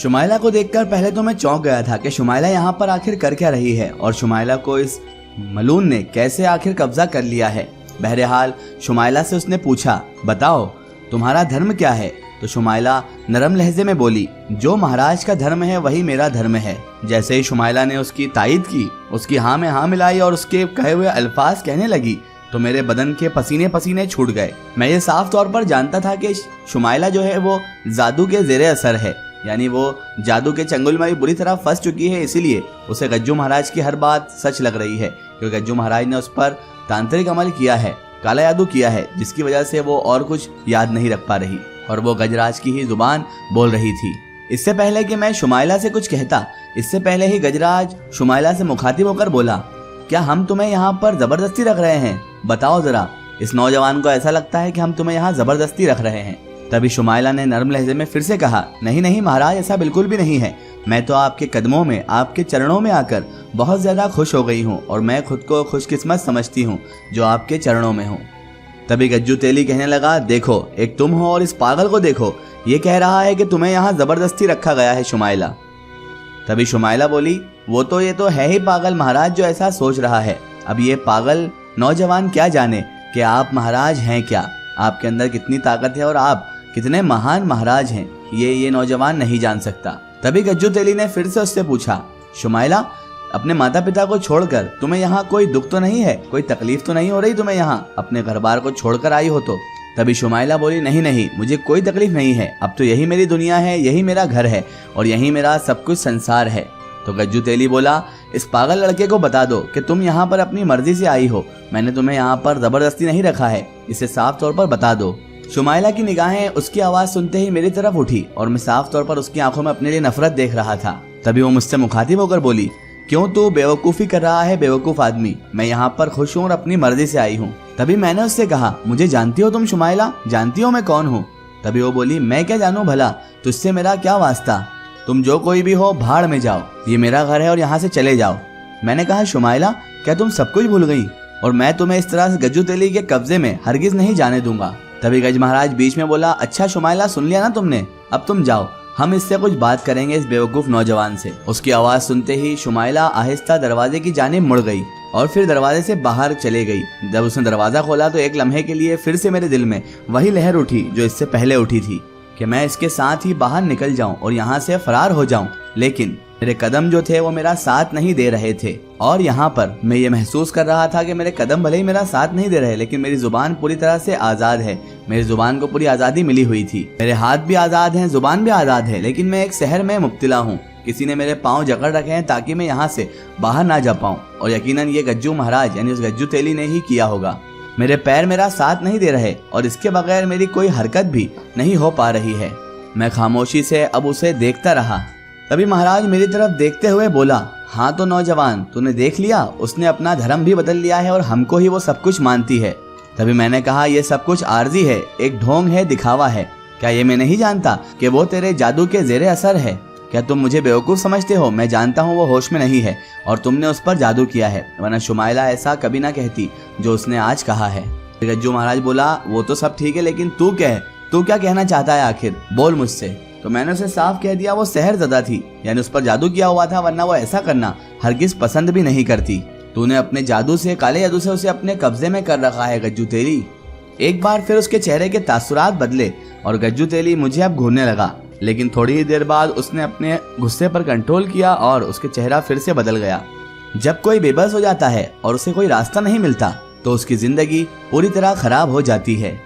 शुमाइला को देखकर पहले तो मैं चौंक गया था कि शुमाइला यहाँ पर आखिर कर क्या रही है और शुमाइला को इस मलून ने कैसे आखिर कब्जा कर लिया है। बहरहाल शुमाइला से उसने पूछा, बताओ तुम्हारा धर्म क्या है। तो शुमाइला नरम लहजे में बोली, जो महाराज का धर्म है वही मेरा धर्म है। जैसे ही शुमाइला ने उसकी तायीद की, उसकी हाँ में हाँ मिलाई और उसके कहे हुए अल्फाज कहने लगी तो मेरे बदन के पसीने पसीने छूट गए। मैं ये साफ तौर पर जानता था कि शुमाइला जो है वो जादू के जेरे असर है, यानी वो जादू के चंगुल में भी बुरी तरह फंस चुकी है। इसीलिए उसे गज्जू महाराज की हर बात सच लग रही है, क्योंकि गज्जू महाराज ने उस पर तांत्रिक अमल किया है, काला जादू किया है, जिसकी वजह से वो और कुछ याद नहीं रख पा रही और वो गजराज की ही जुबान बोल रही थी। इससे पहले कि मैं शुमाइला से कुछ कहता, इससे पहले ही गजराज शुमाइला से मुखातिब होकर बोला, क्या हम तुम्हें यहाँ पर जबरदस्ती रख रहे हैं? बताओ जरा। इस नौजवान को ऐसा लगता है कि हम तुम्हें यहाँ जबरदस्ती रख रहे हैं। तभी शुमाइला ने नरम लहजे में फिर से कहा, नहीं नहीं महाराज, ऐसा बिल्कुल भी नहीं है। मैं तो आपके कदमों में, आपके चरणों में आकर बहुत ज्यादा खुश हो गई हूँ और मैं खुद को खुशकिस्मत समझती हूँ जो आपके चरणों में हूँ। तभी गज्जू तेली कहने लगा, देखो एक तुम हो और इस पागल को देखो, ये कह रहा है कि तुम्हें यहाँ जबरदस्ती रखा गया है शुमाइला। तभी शुमाइला बोली, वो तो ये तो है ही पागल महाराज जो ऐसा सोच रहा है। अब ये पागल नौजवान क्या जाने कि आप महाराज हैं क्या, आपके अंदर कितनी ताकत है और आप कितने महान महाराज हैं, ये नौजवान नहीं जान सकता। तभी गज्जू तेली ने फिर से उससे पूछा, शुमाइला अपने माता पिता को छोड़कर तुम्हें यहाँ कोई दुख तो नहीं है, कोई तकलीफ तो नहीं हो रही तुम्हें यहाँ अपने घर बार को छोड़कर आई हो तो? तभी शुमाइला बोली, नहीं नहीं, मुझे कोई तकलीफ नहीं है, अब तो यही मेरी दुनिया है, यही मेरा घर है और यही मेरा सब कुछ संसार है। तो गज्जू तेली बोला, इस पागल लड़के को बता दो कि तुम यहाँ पर अपनी मर्जी से आई हो, मैंने तुम्हें यहाँ पर जबरदस्ती नहीं रखा है, इसे साफ तौर पर बता दो। शुमाइला की निगाहें उसकी आवाज सुनते ही मेरी तरफ उठी और मैं साफ तौर पर उसकी आंखों में अपने लिए नफरत देख रहा था। तभी वो मुझसे मुखातिब होकर बोली, क्यों तू बेवकूफ़ी कर रहा है बेवकूफ़ आदमी, मैं यहाँ पर खुश हूँ और अपनी मर्जी से आई हूँ। तभी मैंने उससे कहा, मुझे जानती हो तुम शुमाइला, जानती हो मैं कौन हूँ? तभी वो बोली, मैं क्या जानूँ भला, तुझसे मेरा क्या वास्ता, तुम जो कोई भी हो भाड़ में जाओ, ये मेरा घर है और यहाँ से चले जाओ। मैंने कहा, शुमाइला क्या तुम सब कुछ भूल गई, और मैं तुम्हें इस तरह से गज्जू तेली के कब्जे में हरगिज नहीं जाने दूंगा। तभी गज महाराज बीच में बोला, अच्छा शुमाइला सुन लिया ना तुमने, अब तुम जाओ, हम इससे कुछ बात करेंगे इस बेवकूफ नौजवान से। उसकी आवाज सुनते ही शुमाइला आहिस्ता दरवाजे की जानिब मुड़ गई और फिर दरवाजे से बाहर चले गई। जब उसने दरवाजा खोला तो एक लम्हे के लिए फिर से मेरे दिल में वही लहर उठी जो इससे पहले उठी थी कि मैं इसके साथ ही बाहर निकल जाऊं और यहाँ से फरार हो जाऊं, लेकिन मेरे कदम जो थे वो मेरा साथ नहीं दे रहे थे। और यहाँ पर मैं ये महसूस कर रहा था कि मेरे कदम भले ही मेरा साथ नहीं दे रहे, लेकिन मेरी जुबान पूरी तरह से आज़ाद है, मेरी जुबान को पूरी आज़ादी मिली हुई थी, मेरे हाथ भी आज़ाद हैं, जुबान भी आज़ाद है, लेकिन मैं एक शहर में मुब्तला हूँ। किसी ने मेरे पाँव जकड़ रखे हैं ताकि मैं यहाँ से बाहर ना जा पाऊँ, और यकीनन ये गज्जू महाराज यानी उस गज्जू तेली ने ही किया होगा। मेरे पैर मेरा साथ नहीं दे रहे और इसके बगैर मेरी कोई हरकत भी नहीं हो पा रही है। मैं खामोशी से अब उसे देखता रहा। तभी महाराज मेरी तरफ देखते हुए बोला, हाँ तो नौजवान, तूने देख लिया, उसने अपना धर्म भी बदल लिया है और हमको ही वो सब कुछ मानती है। तभी मैंने कहा, ये सब कुछ आर्जी है, एक ढोंग है, दिखावा है। क्या ये मैं नहीं जानता कि वो तेरे जादू के जेरे असर है? क्या तुम मुझे बेवकूफ़ समझते हो? मैं जानता हूँ वो होश में नहीं है और तुमने उस पर जादू किया है, वरना शुमाइला ऐसा कभी ना कहती जो उसने आज कहा है। गज्जू महाराज बोला, वो तो सब ठीक है, लेकिन तू क्या कहना चाहता है आखिर, बोल मुझसे। तो मैंने उसे साफ कह दिया वो सहरज़दा थी, यानी उस पर जादू किया हुआ था, वरना वो ऐसा करना हरगिज पसंद भी नहीं करती। तूने अपने जादू से, काले जादू से उसे अपने कब्जे में कर रखा है गज्जू तेली। एक बार फिर उसके चेहरे के तासुरात बदले और गज्जू तेली मुझे अब घूरने लगा, लेकिन थोड़ी ही देर बाद उसने अपने गुस्से पर कंट्रोल किया और उसके चेहरा फिर से बदल गया। जब कोई बेबस हो जाता है और उसे कोई रास्ता नहीं मिलता तो उसकी जिंदगी पूरी तरह खराब हो जाती है।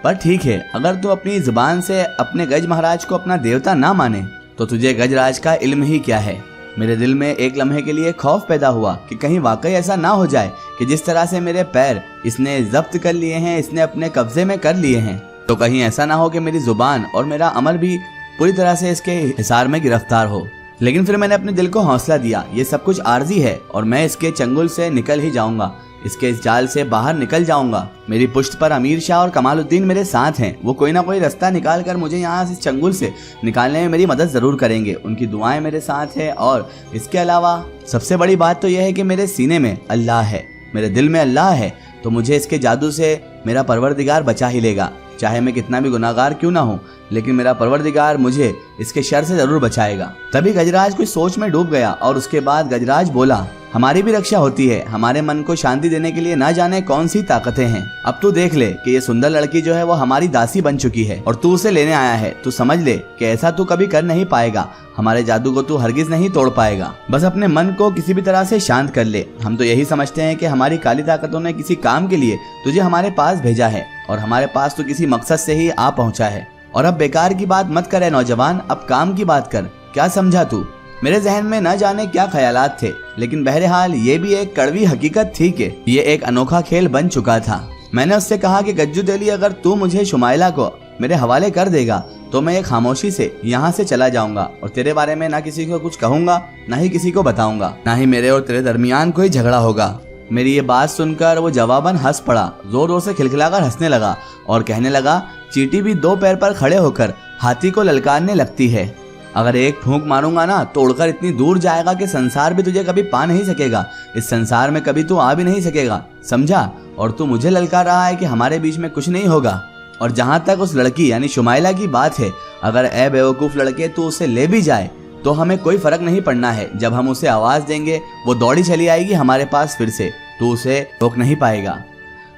पर ठीक है, अगर तू अपनी जुबान से अपने गज महाराज को अपना देवता ना माने तो तुझे गजराज का इल्म ही क्या है। मेरे दिल में एक लम्हे के लिए खौफ पैदा हुआ कि कहीं वाकई ऐसा ना हो जाए कि जिस तरह से मेरे पैर इसने जब्त कर लिए हैं, इसने अपने कब्जे में कर लिए हैं, तो कहीं ऐसा ना हो कि मेरी जुबान और मेरा अमल भी पूरी तरह से इसके हिसार में गिरफ्तार हो। लेकिन फिर मैंने अपने दिल को हौसला दिया, ये सब कुछ आर्जी है और मैं इसके चंगुल से निकल ही जाऊंगा, इसके इस जाल से बाहर निकल जाऊंगा। मेरी पुश्त पर अमीर शाह और कमालुद्दीन मेरे साथ हैं, वो कोई ना कोई रास्ता निकाल कर मुझे यहाँ से चंगुल से निकालने में मेरी मदद ज़रूर करेंगे, उनकी दुआएं मेरे साथ है। और इसके अलावा सबसे बड़ी बात तो यह है कि मेरे सीने में अल्लाह है, मेरे दिल में अल्लाह है, तो मुझे इसके जादू से मेरा परवरदिगार बचा ही लेगा। चाहे मैं कितना भी गुनाहगार क्यों ना हूँ, लेकिन मेरा परवरदिगार मुझे इसके शर से जरूर बचाएगा। तभी गजराज कुछ सोच में डूब गया और उसके बाद गजराज बोला, हमारी भी रक्षा होती है, हमारे मन को शांति देने के लिए ना जाने कौन सी ताकतें हैं। अब तू देख ले कि ये सुंदर लड़की जो है वो हमारी दासी बन चुकी है और तू उसे लेने आया है। तू समझ ले कि ऐसा तू कभी कर नहीं पाएगा, हमारे जादू को तू हरगिज नहीं तोड़ पाएगा। बस अपने मन को किसी भी तरह से शांत कर ले। हम तो यही समझते हैं कि हमारी काली ताकतों ने किसी काम के लिए तुझे हमारे पास भेजा है और हमारे पास तो किसी मकसद से ही आ पहुंचा है। और अब बेकार की बात मत करे नौजवान, अब काम की बात कर। क्या समझा तू? मेरे जहन में न जाने क्या ख्यालात थे, लेकिन बहरहाल ये भी एक कड़वी हकीकत थी कि ये एक अनोखा खेल बन चुका था। मैंने उससे कहा कि गज्जू तेली, अगर तू मुझे शुमाइला को मेरे हवाले कर देगा तो मैं एक खामोशी से यहाँ से चला जाऊंगा और तेरे बारे में ना किसी को कुछ कहूंगा, ना ही किसी को बताऊंगा, ना ही मेरे और तेरे दरमियान कोई झगड़ा होगा। मेरी ये बात सुनकर वो जवाबन हंस पड़ा, जोर जोर से खिलखिलाकर हंसने लगा और कहने लगा, चींटी भी दो पैर पर खड़े होकर हाथी को ललकारने लगती है। अगर एक फूंक मारूंगा ना तो उड़कर इतनी दूर जाएगा कि संसार भी तुझे कभी पा नहीं सकेगा, इस संसार में कभी तू आ भी नहीं सकेगा, समझा? और तू मुझे ललकार रहा है कि हमारे बीच में कुछ नहीं होगा। और जहां तक उस लड़की यानी शुमाइला की बात है, अगर ए बेवकूफ लड़के तू उसे ले भी जाए तो हमें कोई फर्क नहीं पड़ना है। जब हम उसे आवाज देंगे वो दौड़ी चली आएगी हमारे पास फिर से, तू उसे रोक नहीं पाएगा।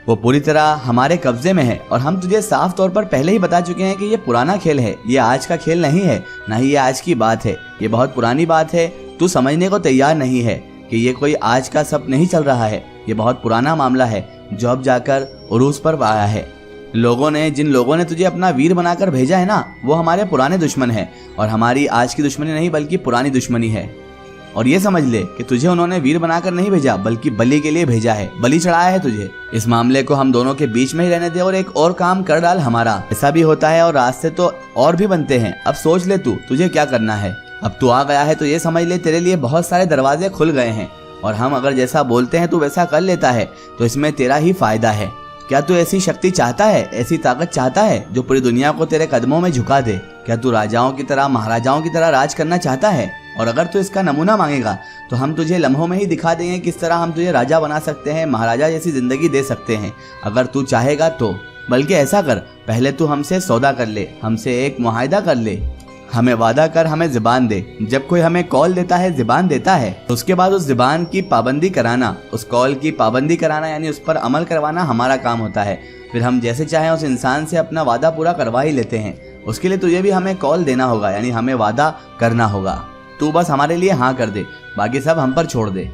वो पूरी तरह हमारे कब्जे में है और हम तुझे साफ तौर पर पहले ही बता चुके हैं कि ये पुराना खेल है, ये आज का खेल नहीं है, ना ही ये आज की बात है, ये बहुत पुरानी बात है। तू समझने को तैयार नहीं है कि ये कोई आज का सब नहीं चल रहा है, ये बहुत पुराना मामला है जो अब जाकर उरूज पर आया है। जिन लोगों ने तुझे अपना वीर बनाकर भेजा है ना, वो हमारे पुराने दुश्मन है और हमारी आज की दुश्मनी नहीं बल्कि पुरानी दुश्मनी है। और ये समझ ले कि तुझे उन्होंने वीर बनाकर नहीं भेजा बल्कि बलि के लिए भेजा है, बलि चढ़ाया है तुझे। इस मामले को हम दोनों के बीच में ही रहने दे और एक और काम कर डाल हमारा। ऐसा भी होता है और रास्ते तो और भी बनते हैं। अब सोच ले तुझे क्या करना है। अब तू आ गया है तो ये समझ ले तेरे लिए बहुत सारे दरवाजे खुल गए हैं और हम अगर जैसा बोलते हैं तू वैसा कर लेता है तो इसमें तेरा ही फायदा है। क्या तू ऐसी शक्ति चाहता है, ऐसी ताकत चाहता है जो पूरी दुनिया को तेरे कदमों में झुका दे? क्या तू राजाओं की तरह, महाराजाओं की तरह राज करना चाहता है? और अगर तू इसका नमूना मांगेगा तो हम तुझे लम्हों में ही दिखा देंगे किस तरह हम तुझे राजा बना सकते हैं, महाराजा जैसी जिंदगी दे सकते हैं, अगर तू चाहेगा तो। बल्कि ऐसा कर, पहले तू हमसे सौदा कर ले, हमसे एक मुआहिदा कर ले, हमें वादा कर, हमें ज़ुबान दे। जब कोई हमें कॉल देता है, ज़ुबान देता है, तो उसके बाद उस ज़ुबान की पाबंदी कराना, उस कॉल की पाबंदी कराना यानी उस पर अमल करवाना हमारा काम होता है। फिर हम जैसे चाहें उस इंसान से अपना वादा पूरा करवा ही लेते हैं। उसके लिए तुझे भी हमें कॉल देना होगा, यानी हमें वादा करना होगा। तू बस हमारे लिए हाँ कर दे, बाकी सब हम पर छोड़ दे।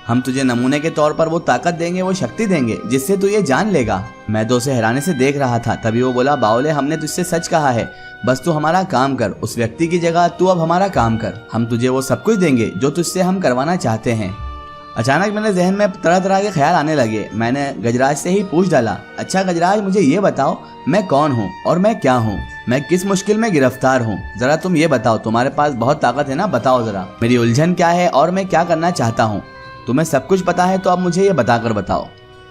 हम तुझे नमूने के तौर पर वो ताकत देंगे, वो शक्ति देंगे जिससे तू ये जान लेगा। मैं तो उसे हैरानी से देख रहा था, तभी वो बोला, बावले हमने तुझसे सच कहा है, बस तू हमारा काम कर। उस व्यक्ति की जगह तू अब हमारा काम कर, हम तुझे वो सब कुछ देंगे जो तुझसे हम करवाना चाहते हैं। अचानक मेरे जहन में तरह तरह के ख्याल आने लगे। मैंने गजराज से ही पूछ डाला, अच्छा गजराज, मुझे ये बताओ मैं कौन हूँ और मैं क्या हूँ, मैं किस मुश्किल में गिरफ्तार हूँ, जरा तुम ये बताओ। तुम्हारे पास बहुत ताकत है ना, बताओ जरा मेरी उलझन क्या है और मैं क्या करना चाहता हूँ। तुम्हें सब कुछ पता है तो अब मुझे ये बताकर बताओ।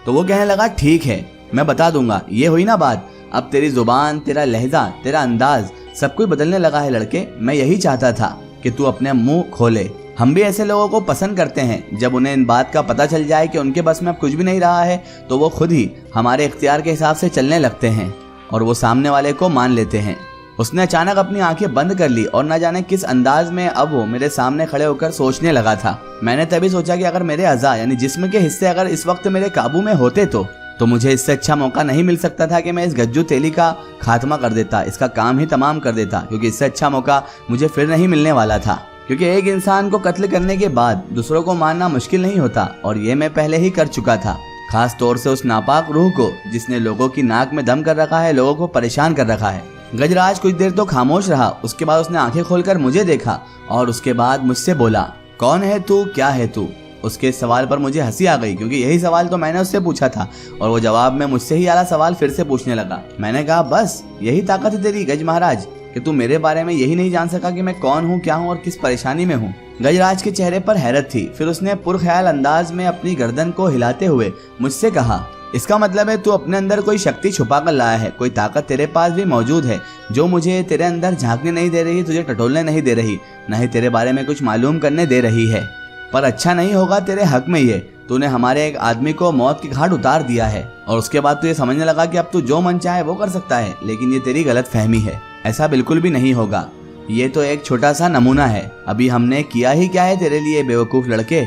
तो वो कहने लगा, ठीक है मैं बता दूंगा। ये हुई ना बात, अब तेरी जुबान, तेरा लहजा, तेरा अंदाज सब कुछ बदलने लगा है लड़के। मैं यही चाहता था कि तू अपने मुंह खोले। हम भी ऐसे लोगों को पसंद करते हैं, जब उन्हें इन बात का पता चल जाए कि उनके बस में अब कुछ भी नहीं रहा है तो वो खुद ही हमारे इख्तियार के हिसाब से चलने लगते हैं और वो सामने वाले को मान लेते हैं। उसने अचानक अपनी आंखें बंद कर ली और न जाने किस अंदाज में अब वो मेरे सामने खड़े होकर सोचने लगा था। मैंने तभी सोचा कि अगर मेरे अज़ा यानी जिस्म के हिस्से अगर इस वक्त मेरे काबू में होते तो मुझे इससे अच्छा मौका नहीं मिल सकता था कि मैं इस गज्जू तेली का खात्मा कर देता, इसका काम ही तमाम कर देता, क्योंकि इससे अच्छा मौका मुझे फिर नहीं मिलने वाला था। क्योंकि एक इंसान को कत्ल करने के बाद दूसरों को मारना मुश्किल नहीं होता और ये मैं पहले ही कर चुका था, खास तौर से उस नापाक रूह को जिसने लोगों की नाक में दम कर रखा है, लोगों को परेशान कर रखा है। गजराज कुछ देर तो खामोश रहा, उसके बाद उसने आंखें खोलकर मुझे देखा और उसके बाद मुझसे बोला, कौन है तू, क्या है तू। उसके सवाल पर मुझे हंसी आ गई, क्योंकि यही सवाल तो मैंने उससे पूछा था और वो जवाब में मुझसे ही आला सवाल फिर से पूछने लगा। मैंने कहा, बस यही ताकत है तेरी गज महाराज कि तू मेरे बारे में यही नहीं जान सका कि मैं कौन हूँ, क्या हूँ और किस परेशानी में हूँ। गजराज के चेहरे पर हैरत थी। फिर उसने पुरख्याल अंदाज में अपनी गर्दन को हिलाते हुए मुझसे कहा, इसका मतलब है तू अपने अंदर कोई शक्ति छुपा कर लाया है, कोई ताकत तेरे पास भी मौजूद है जो मुझे तेरे अंदर झांकने नहीं दे रही, तुझे टटोलने नहीं दे रही, न ही तेरे बारे में कुछ मालूम करने दे रही है। पर अच्छा नहीं होगा तेरे हक में ये, तूने हमारे एक आदमी को मौत के घाट उतार दिया है और उसके बाद तू ये समझने लगा कि अब तू जो मन चाहे वो कर सकता है, लेकिन ये तेरी गलत फहमी है। ऐसा बिल्कुल भी नहीं होगा। ये तो एक छोटा सा नमूना है। अभी हमने किया ही क्या है तेरे लिए बेवकूफ लड़के।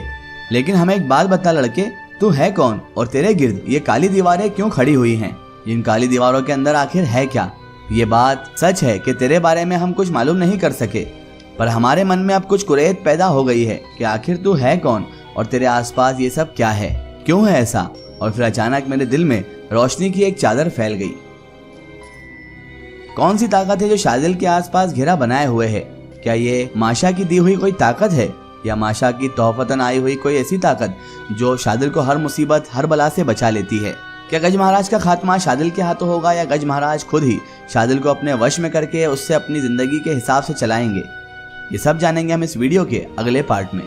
लेकिन हमें एक बात बता लड़के, तू है कौन और तेरे गिर्द ये काली दीवारें क्यों खड़ी हुई हैं? इन काली दीवारों के अंदर आखिर है क्या? ये बात सच है कि तेरे बारे में हम कुछ मालूम नहीं कर सके, पर हमारे मन में अब कुछ कुरेद पैदा हो गई है कि आखिर तू है कौन और तेरे आसपास ये सब क्या है, क्यों है ऐसा? और फिर अचानक मेरे दिल में रोशनी की एक चादर फैल गई। कौन सी ताकत है जो शादिल के आसपास घेरा बनाए हुए है? क्या ये माशा की दी हुई कोई ताकत है या माशा की तोहफतन आई हुई कोई ऐसी ताकत जो शादिल को हर मुसीबत हर बला से बचा लेती है? क्या गज महाराज का खात्मा शादिल के हाथों होगा या गज महाराज खुद ही शादिल को अपने वश में करके उससे अपनी जिंदगी के हिसाब से चलाएंगे? ये सब जानेंगे हम इस वीडियो के अगले पार्ट में।